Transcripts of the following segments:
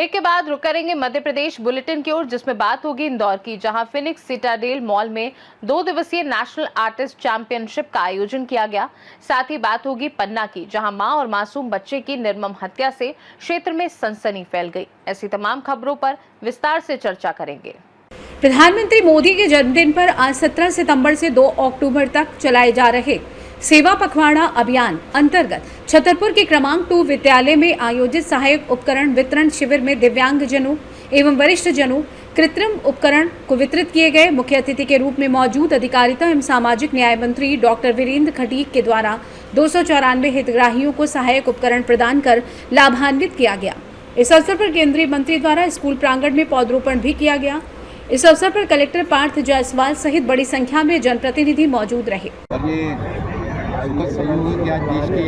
Break के बाद रुक करेंगे मध्य प्रदेश बुलेटिन की ओर, जिसमें बात होगी इंदौर की, जहां फिनिक्स सिटाडेल मॉल में 2 दिवसीय नेशनल आर्टिस्ट चैंपियनशिप का आयोजन किया गया। साथ ही बात होगी पन्ना की, जहां मां और मासूम बच्चे की निर्मम हत्या से क्षेत्र में सनसनी फैल गई। ऐसी तमाम खबरों पर विस्तार से चर्चा करेंगे। प्रधानमंत्री मोदी के जन्मदिन पर आज 17 सितंबर से 2 अक्टूबर तक चलाए जा रहे सेवा पखवाड़ा अभियान अंतर्गत छतरपुर के क्रमांक 2 विद्यालय में आयोजित सहायक उपकरण वितरण शिविर में दिव्यांगजनों एवं वरिष्ठ जनों कृत्रिम उपकरण को वितरित किए गए। मुख्य अतिथि के रूप में मौजूद अधिकारिता एवं सामाजिक न्याय मंत्री डॉक्टर वीरेंद्र खटीक के द्वारा 294 हितग्राहियों को सहायक उपकरण प्रदान कर लाभान्वित किया गया। इस अवसर पर केंद्रीय मंत्री द्वारा स्कूल प्रांगण में पौधरोपण भी किया गया। इस अवसर पर कलेक्टर पार्थ जायसवाल सहित बड़ी संख्या में जनप्रतिनिधि मौजूद रहे। संयोग है कि आज देश के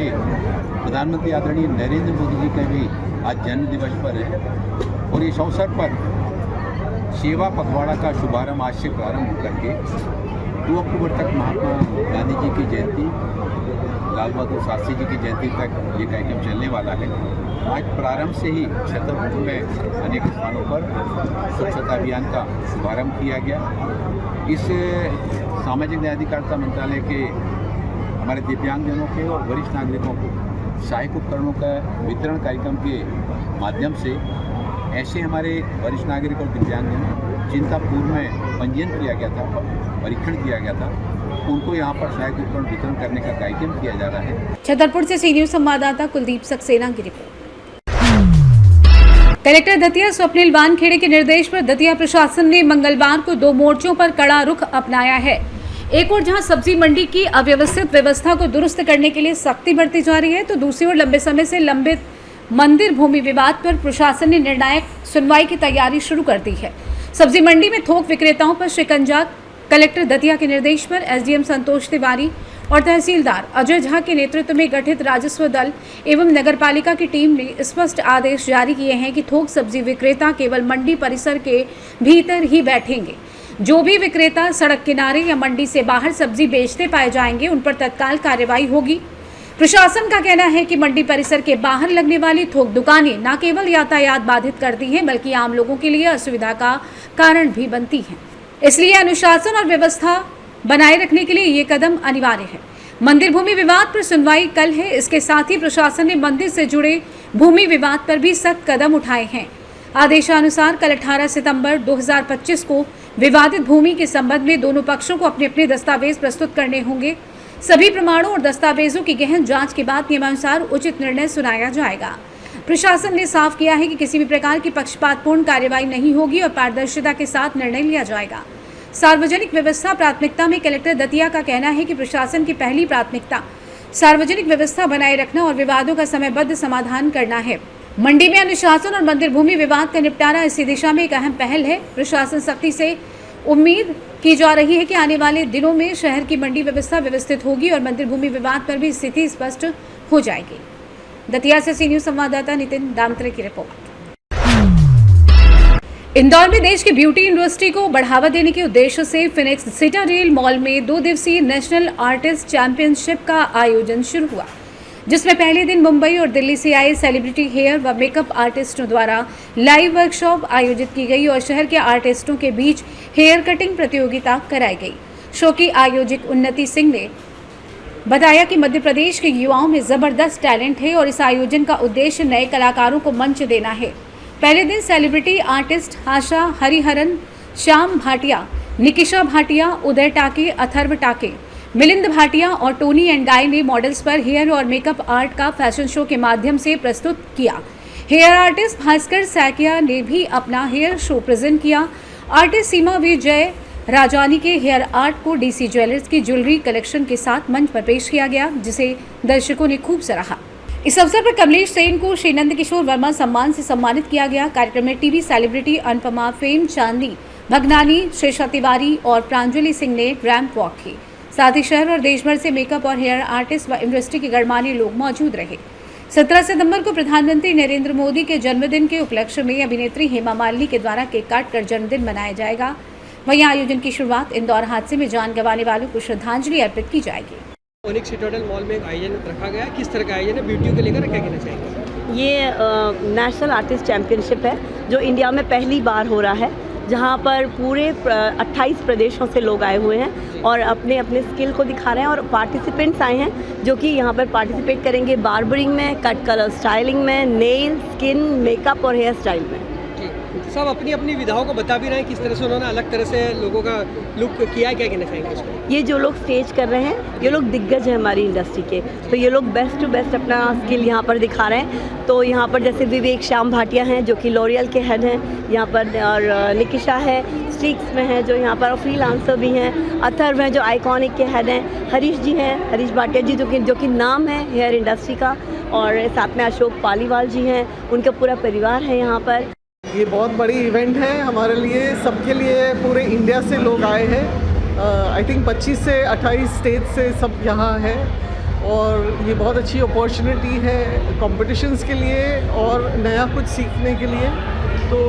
प्रधानमंत्री आदरणीय नरेंद्र मोदी जी का भी आज जन्म दिवस पर है और इस अवसर पर सेवा पखवाड़ा का शुभारंभ आज से प्रारंभ करके 2 अक्टूबर तक महात्मा गांधी जी की जयंती, लाल बहादुर शास्त्री जी की जयंती तक ये कार्यक्रम चलने वाला है। आज प्रारंभ से ही छतरपुर में अनेक स्थानों पर स्वच्छता अभियान का शुभारंभ किया गया। इस सामाजिक न्याय अधिकारिता मंत्रालय के हमारे दिव्यांगजनों के और वरिष्ठ नागरिकों को सहायक उपकरणों का वितरण कार्यक्रम के माध्यम से ऐसे हमारे वरिष्ठ नागरिक और दिव्यांगजन जिनका पूर्व में पंजीयन किया गया था, परीक्षण किया गया था, उनको यहाँ पर सहायक उपकरण वितरण करने का कार्यक्रम किया जा रहा है। छतरपुर से सी न्यूज संवाददाता कुलदीप सक्सेना की रिपोर्ट। कलेक्टर दतिया स्वप्निल वानखेड़े के निर्देश पर दतिया प्रशासन ने मंगलवार को 2 मोर्चों पर कड़ा रुख अपनाया है। एक ओर जहां सब्जी मंडी की अव्यवस्थित व्यवस्था को दुरुस्त करने के लिए सख्ती बरती जा रही है, तो दूसरी ओर लंबे समय से लंबित मंदिर भूमि विवाद पर प्रशासन ने निर्णायक सुनवाई की तैयारी शुरू कर दी है। सब्जी मंडी में थोक विक्रेताओं पर शिकंजा कलेक्टर दतिया के निर्देश पर एसडीएम संतोष तिवारी और तहसीलदार अजय झा के नेतृत्व में गठित राजस्व दल एवं नगरपालिका की टीम ने स्पष्ट आदेश जारी किए हैं कि थोक सब्जी विक्रेता केवल मंडी परिसर के भीतर ही बैठेंगे। जो भी विक्रेता सड़क किनारे या मंडी से बाहर सब्जी बेचते पाए जाएंगे, उन पर तत्काल कार्रवाई होगी। प्रशासन का कहना है कि मंडी परिसर के बाहर लगने वाली थोक दुकानें न केवल यातायात बाधित करती हैं, बल्कि आम लोगों के लिए असुविधा का कारण भी बनती हैं। इसलिए अनुशासन और व्यवस्था बनाए रखने के लिए ये कदम अनिवार्य है। मंदिर भूमि विवाद पर सुनवाई कल है। इसके साथ ही प्रशासन ने मंदिर से जुड़े भूमि विवाद पर भी सख्त कदम उठाए हैं। आदेशानुसार कल 18 सितंबर 2025 को विवादित भूमि के संबंध में दोनों पक्षों को अपने अपने दस्तावेज प्रस्तुत करने होंगे। सभी प्रमाणों और दस्तावेजों की गहन जांच के बाद नियमानुसार उचित निर्णय सुनाया जाएगा। प्रशासन ने साफ किया है कि किसी भी प्रकार की पक्षपातपूर्ण कार्रवाई नहीं होगी और पारदर्शिता के साथ निर्णय लिया जाएगा। सार्वजनिक व्यवस्था प्राथमिकता में कलेक्टर दतिया का कहना है कि प्रशासन की पहली प्राथमिकता सार्वजनिक व्यवस्था बनाए रखना और विवादों का समयबद्ध समाधान करना है। मंडी में अनुशासन और मंदिर भूमि विवाद का निपटारा इसी दिशा में एक अहम पहल है। प्रशासन सख्ती से उम्मीद की जा रही है कि आने वाले दिनों में शहर की मंडी व्यवस्था व्यवस्थित होगी और मंदिर भूमि विवाद पर भी स्थिति स्पष्ट हो जाएगी। दतिया से सी न्यूज संवाददाता नितिन दामत्रे की रिपोर्ट। इंदौर में देश की ब्यूटी इंडस्ट्री को बढ़ावा देने के उद्देश्य से फिनिक्स सिटाडेल मॉल में 2 दिवसीय नेशनल आर्टिस्ट चैंपियनशिप का आयोजन शुरू हुआ, जिसमें पहले दिन मुंबई और दिल्ली से आए सेलिब्रिटी हेयर व मेकअप आर्टिस्टों द्वारा लाइव वर्कशॉप आयोजित की गई और शहर के आर्टिस्टों के बीच हेयर कटिंग प्रतियोगिता कराई गई। शो की आयोजक उन्नति सिंह ने बताया कि मध्य प्रदेश के युवाओं में जबरदस्त टैलेंट है और इस आयोजन का उद्देश्य नए कलाकारों को मंच देना है। पहले दिन सेलिब्रिटी आर्टिस्ट आशा हरिहरन, श्याम भाटिया, निकिशा भाटिया, उदय टाके, अथर्व टाके, मिलिंद भाटिया और टोनी एंड गाय ने मॉडल्स पर हेयर और मेकअप आर्ट का फैशन शो के माध्यम से प्रस्तुत किया। हेयर आर्टिस्ट भास्कर सैकिया ने भी अपना हेयर शो प्रेजेंट किया। आर्टिस्ट सीमा विजय राजानी के हेयर आर्ट को डीसी ज्वेलर्स की ज्वेलरी कलेक्शन के साथ मंच पर पेश किया गया, जिसे दर्शकों ने खूब सराहा। इस अवसर पर कमलेश सेन को श्री नंद किशोर वर्मा सम्मान से सम्मानित किया गया। कार्यक्रम में टीवी सेलिब्रिटी अनुपमा, फेम चांदनी भगनानी, शेषा तिवारी और प्रांजलि सिंह ने रैंप वॉक की। साथ ही शहर और देश भर से मेकअप और हेयर आर्टिस्ट व इंडस्ट्री के गणमान्य लोग मौजूद रहे। 17 सितंबर को प्रधानमंत्री नरेंद्र मोदी के जन्मदिन के उपलक्ष्य में अभिनेत्री हेमा मालिनी के द्वारा केक काटकर जन्मदिन मनाया जाएगा। वहीं आयोजन की शुरुआत इंदौर हादसे में जान गंवाने वालों को श्रद्धांजलि अर्पित की जाएगी। फिनिक्स सिटाडेल मॉल में एक आयोजन रखा गया, किस तरह का आयोजन है, ब्यूटी को लेकर क्या कहना चाहिए? ये नेशनल आर्टिस्ट चैम्पियनशिप है जो इंडिया में पहली बार हो रहा है, जहाँ पर पूरे 28 प्रदेशों से लोग आए हुए हैं और अपने अपने स्किल को दिखा रहे हैं। और पार्टिसिपेंट्स आए हैं जो कि यहाँ पर पार्टिसिपेट करेंगे बार्बरिंग में, कट कलर स्टाइलिंग में, नेल, स्किन, मेकअप और हेयर स्टाइल में। सब अपनी अपनी विधाओं को बता भी रहे हैं किस तरह से उन्होंने अलग तरह से लोगों का लुक किया है, क्या कहना चाहेंगे इसको? ये जो लोग स्टेज कर रहे हैं ये लोग दिग्गज हैं हमारी इंडस्ट्री के, तो ये लोग बेस्ट टू बेस्ट अपना स्किल यहाँ पर दिखा रहे हैं। तो यहाँ पर जैसे विवेक श्याम भाटिया हैं जो कि लॉरियल के हेड हैं यहाँ पर, और निकिशा है स्ट्रीक्स में है जो यहाँ पर, और फ्रीलांसर भी हैं, अथर्व हैं जो आइकॉनिक के हेड हैं, हरीश जी हैं, हरीश भाटिया जी जो कि नाम है हेयर इंडस्ट्री का, और साथ में अशोक पालीवाल जी हैं, उनका पूरा परिवार है यहाँ पर। ये बहुत बड़ी इवेंट है हमारे लिए, सबके लिए, पूरे इंडिया से लोग आए हैं। आई थिंक 25 से 28 स्टेट से सब यहाँ है, और ये बहुत अच्छी अपॉर्चुनिटी है कॉम्पिटिशन्स के लिए और नया कुछ सीखने के लिए। तो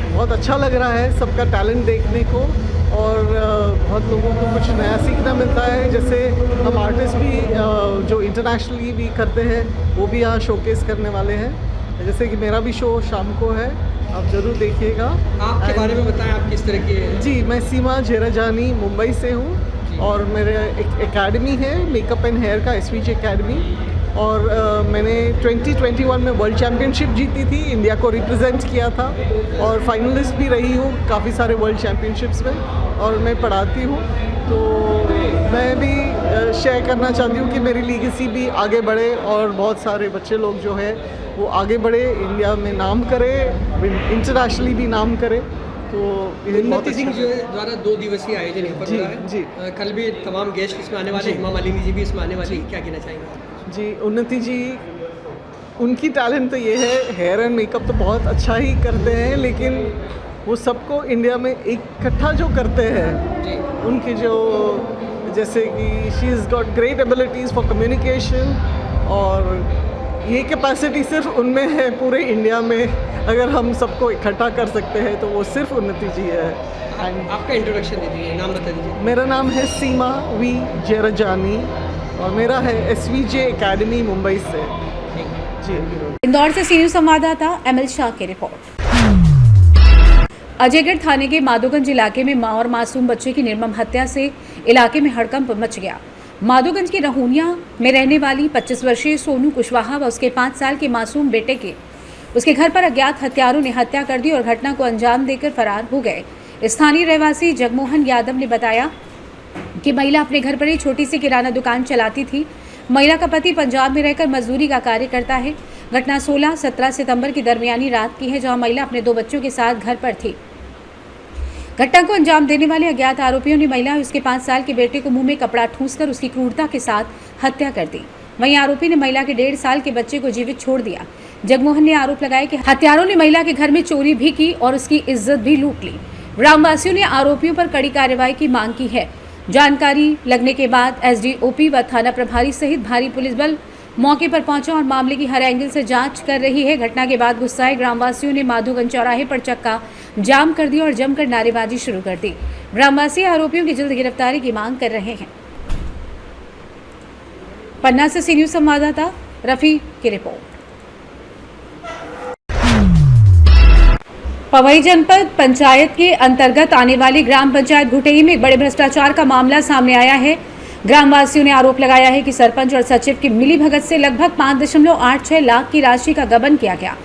बहुत अच्छा लग रहा है सबका टैलेंट देखने को, और बहुत लोगों को कुछ नया सीखना मिलता है। जैसे हम आर्टिस्ट भी जो इंटरनेशनली भी करते हैं वो भी यहाँ शोकेस करने वाले हैं। जैसे कि मेरा भी शो शाम को है, आप ज़रूर देखिएगा। आपके बारे में बताएं, आप किस तरह के? जी, मैं सीमा जेराजानी मुंबई से हूँ, और मेरे एक एकेडमी है मेकअप एंड हेयर का, SVG एकेडमी, और मैंने 2021 में वर्ल्ड चैम्पियनशिप जीती थी, इंडिया को रिप्रेजेंट किया था, और फाइनलिस्ट भी रही हूँ काफ़ी सारे वर्ल्ड चैम्पियनशिप्स में, और मैं पढ़ाती हूँ। तो मैं भी शेयर करना चाहती हूँ कि मेरी लीगेसी भी आगे बढ़े और बहुत सारे बच्चे लोग जो है वो आगे बढ़े, इंडिया में नाम करे, इंटरनेशनली भी नाम करे। तो उन्नति सिंह जो द्वारा 2 दिवसीय आयोजन यहाँ पर जी, हो रहा है। जी। कल भी तमाम गेस्ट इसमें आने वाले, हेमा मालिनी जी भी इसमें आने वाली, क्या कहना चाहेंगे? जी, उन्नति जी, उनकी टैलेंट तो ये है, हेयर एंड मेकअप तो बहुत अच्छा ही करते हैं, लेकिन वो सबको इंडिया में इकट्ठा जो करते हैं, उनके जो, जैसे कि she is got great abilities for communication, और ये कैपेसिटी सिर्फ उनमें है पूरे इंडिया में। अगर हम सबको इकट्ठा कर सकते हैं तो वो सिर्फ उन्नति जी है। आपका इंट्रोडक्शन दे दीजिए, नाम बता दीजिए। मेरा नाम है सीमा वी जेराजानी, और मेरा है SVJ एकेडमी मुंबई से। जी, इंदौर से सीनियर संवाददाता ML शाह की रिपोर्ट। अजयगढ़ थाने के माधोगंज इलाके में मां और मासूम बच्चे की निर्मम हत्या से इलाके में हड़कंप मच गया। माधोगंज की रहूनिया में रहने वाली 25 वर्षीय सोनू कुशवाहा व उसके 5 साल के मासूम बेटे के उसके घर पर अज्ञात हत्यारों ने हत्या कर दी और घटना को अंजाम देकर फरार हो गए। स्थानीय रहवासी जगमोहन यादव ने बताया कि महिला अपने घर पर ही छोटी सी किराना दुकान चलाती थी। महिला का पति पंजाब में रहकर मजदूरी का कार्य करता है। घटना 16-17 सितंबर की दरमियानी रात की है, जहां महिला अपने 2 बच्चों के साथ घर पर थी। घटना को अंजाम देने वाले अज्ञात आरोपियों ने महिला और उसके 5 साल के बेटे को मुंह में कपड़ा ठूंसकर उसकी क्रूरता के साथ हत्या कर दी। वहीं आरोपी ने महिला के 1.5 साल के बच्चे को जीवित छोड़ दिया। जगमोहन ने आरोप लगाया कि हत्यारों ने महिला के घर में चोरी भी की और उसकी इज्जत भी लूट ली। ग्रामवासियों ने आरोपियों पर कड़ी कार्रवाई की मांग की है। जानकारी लगने के बाद SDOP व थाना प्रभारी सहित भारी पुलिस बल मौके पर पहुंचा और मामले की हर एंगल से जांच कर रही है। घटना के बाद गुस्साए ग्रामवासियों ने माधोगंज चौराहे पर चक्का जाम कर दिया और जमकर नारेबाजी शुरू कर दी। ग्रामवासी आरोपियों की जल्द गिरफ्तारी की मांग कर रहे हैं। पन्ना से सी न्यूज संवाददाता रफी की रिपोर्ट। पवई जनपद पंचायत के अंतर्गत आने वाली ग्राम पंचायत घुटेही में एक बड़े भ्रष्टाचार का मामला सामने आया है। ग्रामवासियों ने आरोप लगाया है कि सरपंच और सचिव की मिलीभगत से लगभग 5.86 लाख की राशि का गबन किया गया,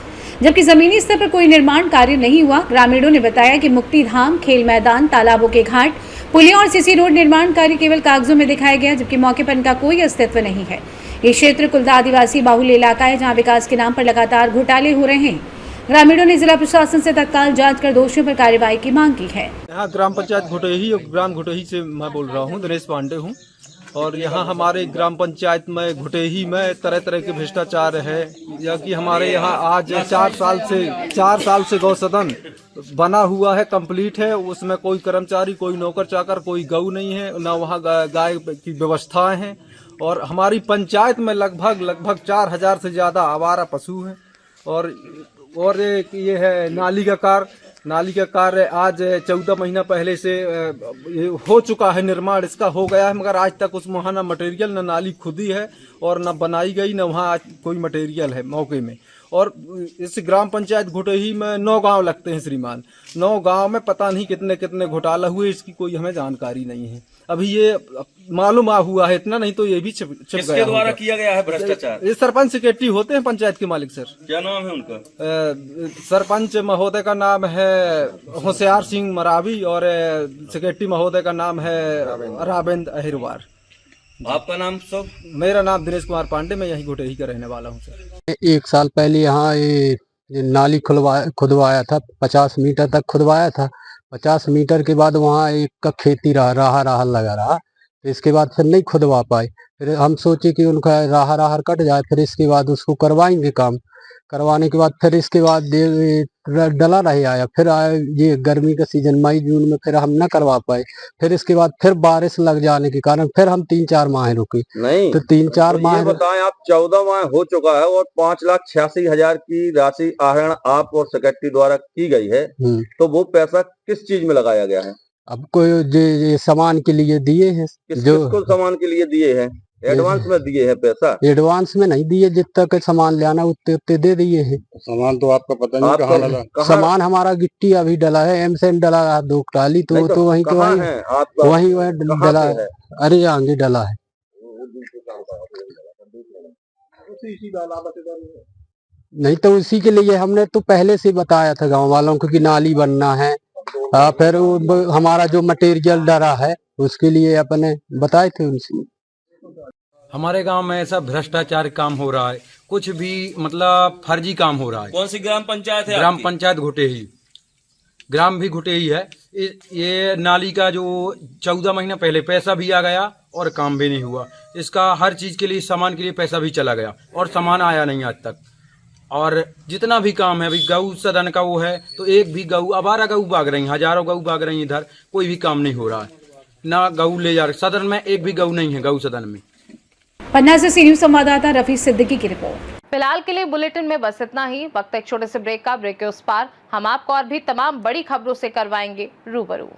जबकि जमीनी स्तर पर कोई निर्माण कार्य नहीं हुआ। ग्रामीणों ने बताया कि मुक्ति धाम, खेल मैदान, तालाबों के घाट, पुलियों और सीसी रोड निर्माण कार्य केवल कागजों में दिखाया गया, जबकि मौके पर इनका कोई अस्तित्व नहीं है। ये क्षेत्र कुलदा आदिवासी बाहुल्य इलाका है, जहाँ विकास के नाम पर लगातार घोटाले हो रहे हैं। ग्रामीणों ने जिला प्रशासन से तत्काल जांच कर दोषियों पर कार्रवाई की मांग की है। यहाँ ग्राम पंचायत घुटेही और ग्राम घुटेही से मैं बोल रहा हूँ, दिनेश पांडे हूँ। और यहाँ हमारे ग्राम पंचायत में घुटेही में तरह तरह के भ्रष्टाचार है। या कि हमारे यहाँ आज 4 साल से गौ सदन बना हुआ है, कंप्लीट है। उसमें कोई कर्मचारी, कोई नौकर चाकर, कोई गऊ नहीं है, न वहाँ गाय की व्यवस्थाएं हैं। और हमारी पंचायत में लगभग 4000 से ज़्यादा आवारा पशु हैं। और एक ये है नाली का कार्य, नाली का कार्य आज 14 महीना पहले से ये हो चुका है, निर्माण इसका हो गया है, मगर आज तक उस वहाँ ना मटेरियल, ना नाली खुदी है और ना बनाई गई, ना वहाँ आज कोई मटेरियल है मौके में। और इस ग्राम पंचायत घुटेही में 9 गांव लगते हैं श्रीमान। 9 गांव में पता नहीं कितने कितने घोटाला हुए, इसकी कोई हमें जानकारी नहीं है। अभी ये मालूम हुआ है इतना, नहीं तो ये भी छिप गया। किसके द्वारा किया गया है भ्रष्टाचार? ये सरपंच सेक्रेटरी होते हैं पंचायत के मालिक सर। क्या नाम है उनका? सरपंच महोदय का नाम है होशियार सिंह मरावी और सेक्रेटरी महोदय का नाम है रावेंद्र अहिरवार। आपका नाम सब? मेरा नाम दिनेश कुमार पांडे, मैं यही घुटेही का रहने वाला हूँ सर। 1 साल पहले यहाँ ये नाली खुदवाया था, 50 मीटर तक खुदवाया था। 50 मीटर के बाद वहाँ एक का खेती रहा लगा रहा, तो इसके बाद फिर नहीं खुदवा पाए। फिर हम सोचे कि उनका राह कट जाए, फिर इसके बाद उसको करवाएंगे काम। करवाने के बाद फिर इसके बाद डला नहीं आया, फिर आया ये गर्मी का सीजन मई जून में, फिर हम न करवा पाए। फिर इसके बाद फिर बारिश लग जाने के कारण फिर हम 3-4 माह रुके। नहीं तो 3-4 तो माह ये बताएं, आप 14 माह हो चुका है और 5,86,000 की राशि आहरण आप और सेक्रेटरी द्वारा की गई है, तो वो पैसा किस चीज में लगाया गया है? अब कोई ये सामान के लिए दिए हैं। किसको सामान के लिए दिए हैं? एडवांस में दिए हैं पैसा? एडवांस में नहीं दिए, जितना का सामान लाना उतने दे दिए हैं। सामान तो आपका पता नहीं कहाँ डला? सामान हमारा गिट्टी अभी डला है, एमसेन डला है 2 ट्राली, तो वहीं डला है। अरे आगे डला है। नहीं तो उसी के लिए हमने तो पहले से बताया था गांव वालों को कि नाली बनना है। फिर हमारा जो मटेरियल डरा है उसके लिए अपने बताए थे उनसे। हमारे गांव में ऐसा भ्रष्टाचार काम हो रहा है, कुछ भी मतलब फर्जी काम हो रहा है। कौन सी ग्राम पंचायत है? ग्राम पंचायत घुटेही, ग्राम भी घुटेही है। ये नाली का जो 14 महीना पहले पैसा भी आ गया और काम भी नहीं हुआ। इसका हर चीज के लिए, सामान के लिए पैसा भी चला गया और सामान आया नहीं आज तक। और जितना भी काम है, अभी गऊ सदन का वो है, तो एक भी गऊ, आवारा गऊ भाग रही, हजारों गऊ भाग रही इधर, कोई भी काम नहीं हो रहा है। ना गऊ ले जा रहे, सदन में एक भी गऊ नहीं है, गऊ सदन में। पन्ना से सी न्यूज़ संवाददाता रफी सिद्दीकी की रिपोर्ट। फिलहाल के लिए बुलेटिन में बस इतना ही। वक्त एक छोटे से ब्रेक का। ब्रेक के उस पार हम आपको और भी तमाम बड़ी खबरों से करवाएंगे रूबरू।